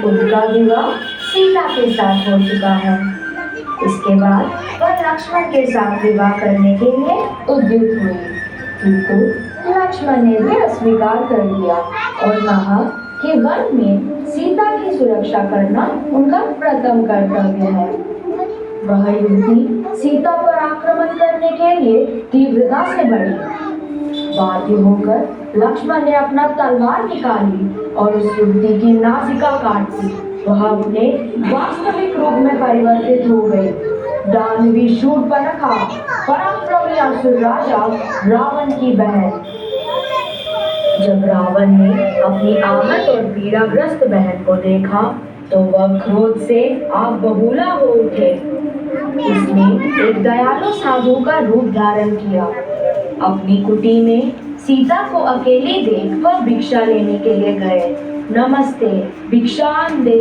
उनका विवाह सीता के साथ हो चुका है। इसके बाद वह लक्ष्मण के साथ विवाह करने के लिए उद्युक्त हुई, किंतु लक्ष्मण ने भी अस्वीकार कर दिया और कहा कि वन में सीता की सुरक्षा करना उनका प्रथम कर्तव्य है। वह युवती सीता पर आक्रमण करने के लिए तीव्रता से बढ़ी। बाध्य होकर लक्ष्मण ने अपना तलवार निकाली और उस युवती की नासिका काट दी। वह अपने वास्तविक रूप में परिवर्तित हो गई। दानवी शूर्पणखा, पराक्रमी असुर राजा रावण की बहन। जब रावण ने अपनी आहत और पीड़ाग्रस्त बहन को देखा तो वह क्रोध से आग बबूला हो उठे। उसने एक दयालु साधु का रूप धारण किया। अपनी कुटी में सीता को अकेली देख वह भिक्षा लेने के लिए गए। नमस्ते, भिक्षाम दे।